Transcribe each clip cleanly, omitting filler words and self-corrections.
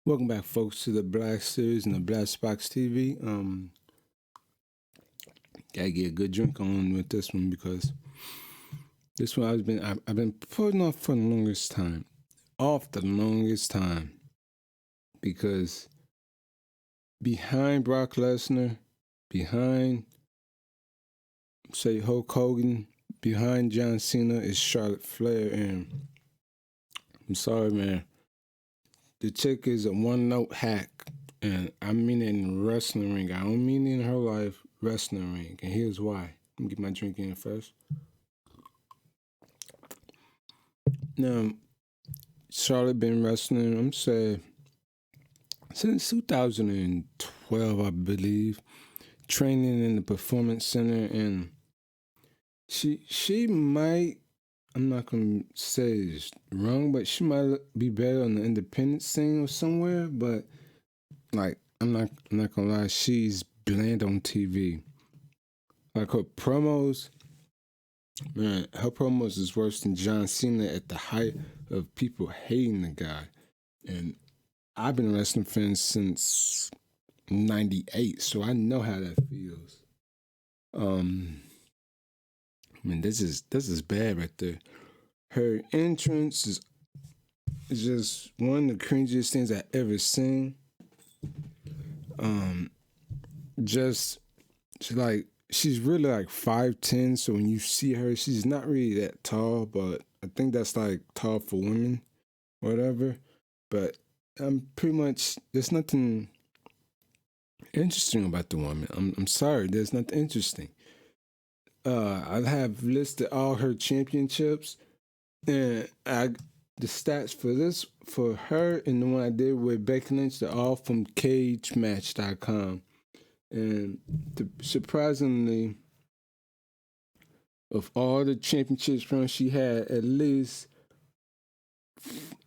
Welcome back, folks, to the Black series and the BlastBoxx TV. Gotta get a good drink on with this one because this one I've been putting off for the longest time, because behind Brock Lesnar, behind say Hulk Hogan, behind John Cena is Charlotte Flair, and I'm sorry, man. The chick is a one-note hack, and I mean it in the wrestling ring. I don't mean it in her life, wrestling ring. And here's why. Let me get my drink in first. Now, Charlotte been wrestling, I'm saying, since 2012, I believe, training in the Performance Center, and she might, I'm not gonna say it's wrong, but she might be better on the independent scene or somewhere. But like, I'm not gonna lie, she's bland on TV. Like her promos, man, her promos is worse than John Cena at the height of people hating the guy. And I've been a wrestling fan since '98, so I know how that feels. I mean, this is bad right there. Her entrance is just one of the cringiest things I've ever seen. Just she's really like 5'10", so when you see her, she's not really that tall, but I think that's like tall for women, whatever. But I'm pretty much there's nothing interesting about the woman. I'm sorry, there's nothing interesting. I have listed all her championships, and the stats for her and the one I did with Becky Lynch, they're all from CageMatch.com. And surprisingly, of all the championships runs she had, at least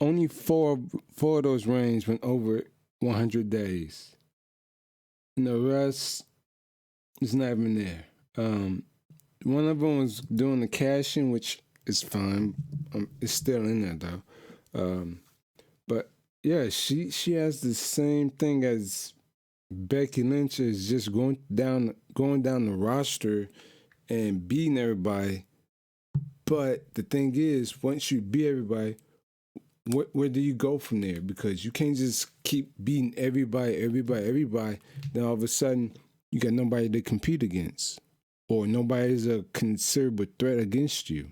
only four of those reigns went over 100 days. And the rest is not even there. One of them was doing the cash-in, which is fine. It's still in there though. But yeah, she has the same thing as Becky Lynch, is just going down the roster and beating everybody. But the thing is, once you beat everybody, where do you go from there? Because you can't just keep beating everybody. Then all of a sudden, you got nobody to compete against, or nobody's a considerable threat against you.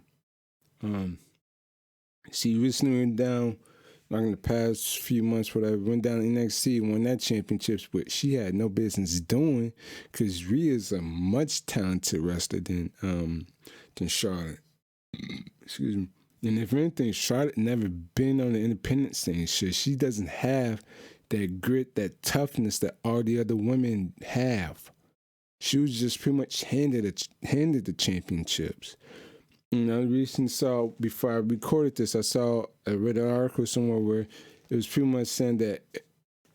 She recently went down, like in the past few months, whatever, went down to NXT and won that championships, but she had no business doing, because Rhea's a much talented wrestler than Charlotte. Excuse me. And if anything, Charlotte never been on the independent scene. She doesn't have that grit, that toughness that all the other women have. She was just pretty much handed the championships. You know, recently saw, before I recorded this, I read an article somewhere where it was pretty much saying that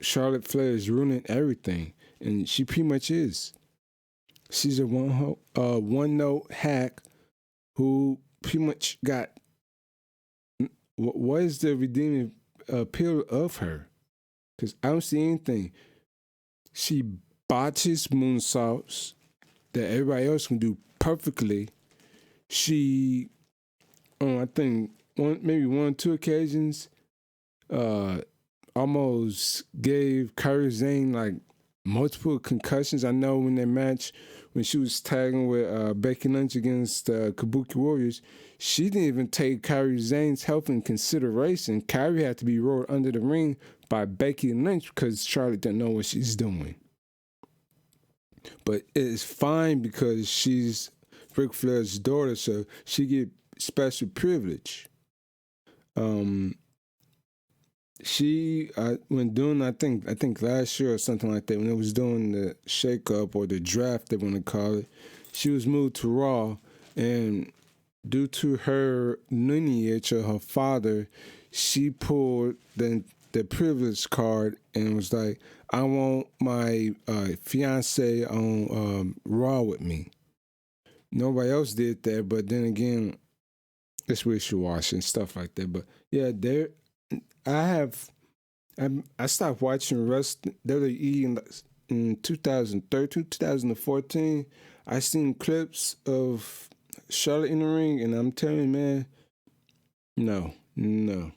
Charlotte Flair is ruining everything, and she pretty much is. She's a one-note hack who pretty much got. What is the redeeming appeal of her? Because I don't see anything. She botches moonsaults that everybody else can do perfectly. She, I think maybe one or two occasions, almost gave Kairi Sane like multiple concussions. I know when they match, when she was tagging with Becky Lynch against Kabuki Warriors, she didn't even take Kairi Sane's health in consideration. Kairi had to be rolled under the ring by Becky Lynch because Charlotte didn't know what she's doing. But it's fine because she's Ric Flair's daughter, so she get special privilege. She when doing I think last year or something like that, when it was doing the shake up or the draft, they want to call it, she was moved to Raw, and due to her lineage of her father, she pulled the privilege card and was like, I want my fiance on Raw with me. Nobody else did that, but then again, it's wishy-washy and stuff like that. But yeah, I have I stopped watching WWE in 2013, 2014. I seen clips of Charlotte in the ring, and I'm telling you, man, no, no.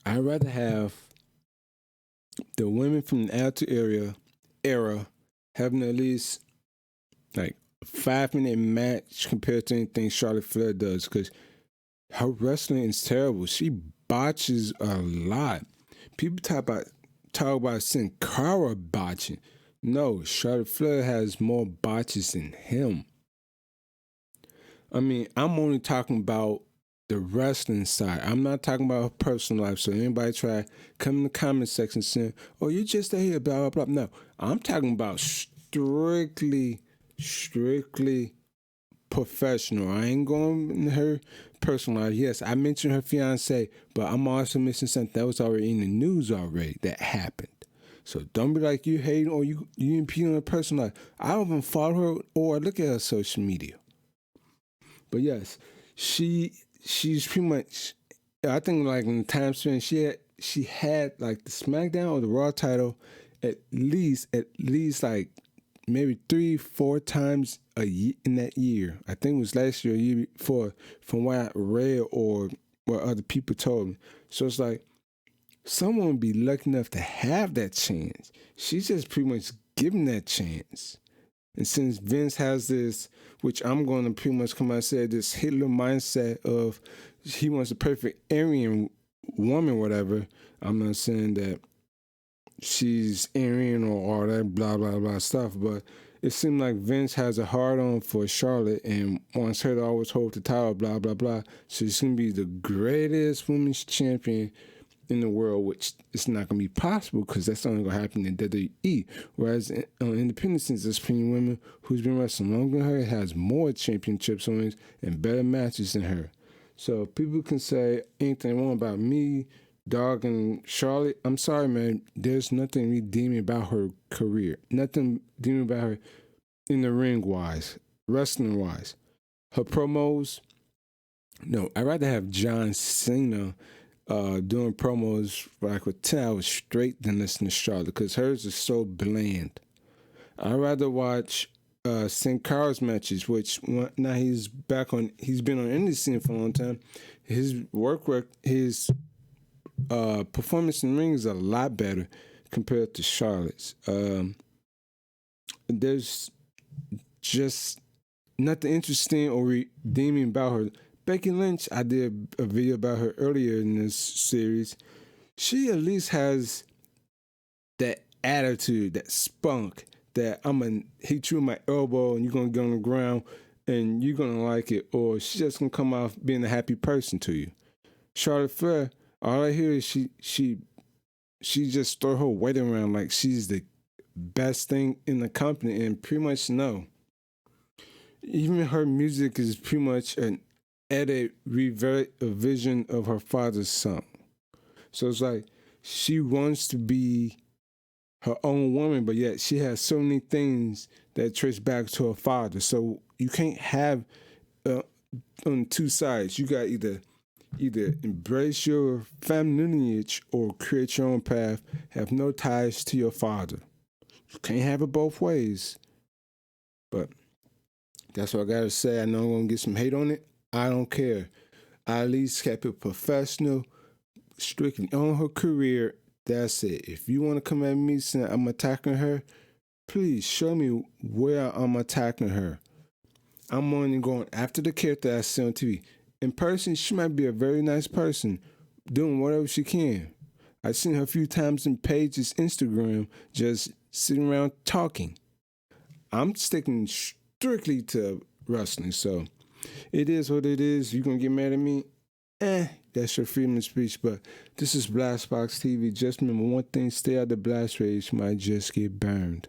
I'd rather have the women from the Attitude era having at least like 5 minute match compared to anything Charlotte Flair does, because her wrestling is terrible. She botches a lot. People talk about Sin Cara botching. No, Charlotte Flair has more botches than him. I mean, I'm only talking about the wrestling side. I'm not talking about her personal life. So anybody try come in the comment section saying, "Oh, you just here, blah blah blah." No, I'm talking about strictly professional. I ain't going in her personal life. Yes, I mentioned her fiance, but I'm also missing something that was already in the news already that happened. So don't be like you hating or you impeding on her personal life. I don't even follow her or look at her social media. But yes, she's pretty much. I think like in the time span she had like the SmackDown or the Raw title at least like maybe 3-4 times a year in that year. I think it was last year, or year before, from what I read or what other people told me. So it's like someone would be lucky enough to have that chance. She's just pretty much given that chance. And since Vince has this, which I'm going to pretty much come out and say, this Hitler mindset of he wants a perfect Aryan woman, whatever, I'm not saying that she's Aryan or all that blah, blah, blah stuff, but it seemed like Vince has a hard on for Charlotte and wants her to always hold the title, blah, blah, blah. So she's going to be the greatest women's champion in the world, which is not going to be possible because that's only going to happen in WWE. Whereas on independent since there's plenty of women who's been wrestling longer than her, has more championships wins and better matches than her. So people can say anything wrong about me, Dog, and Charlotte. I'm sorry, man. There's nothing redeeming about her career. Nothing redeeming about her in the ring wise, wrestling wise. Her promos, no. I'd rather have John Cena doing promos for like for 10 hours straight than listen to Charlotte because hers is so bland. I'd rather watch Sin Cara's matches, which now he's been on indie scene for a long time. His his performance in the ring is a lot better compared to Charlotte's. There's just nothing interesting or redeeming about her. Becky Lynch, I did a video about her earlier in this series. She at least has that attitude, that spunk, that I'm gonna hit you with my elbow and you're gonna get on the ground and you're gonna like it, or she's just gonna come off being a happy person to you. Charlotte Flair, all I hear is she just throw her weight around like she's the best thing in the company, and pretty much no. Even her music is pretty much an edit, revert a vision of her father's song. So it's like she wants to be her own woman, but yet she has so many things that trace back to her father. So you can't have on two sides. You got either embrace your family lineage or create your own path. Have no ties to your father. You can't have it both ways. But that's what I gotta say. I know I'm gonna get some hate on it. I don't care. I at least kept it professional, strictly on her career. That's it. If you want to come at me saying I'm attacking her, please show me where I'm attacking her. I'm only going after the character I see on TV. In person, she might be a very nice person, doing whatever she can. I've seen her a few times in Paige's Instagram, just sitting around talking. I'm sticking strictly to wrestling, so it is what it is. You gonna get mad at me? That's your freedom of speech. But this is BlastBoxx TV. Just remember one thing: stay out of the blast rage. You might just get burned.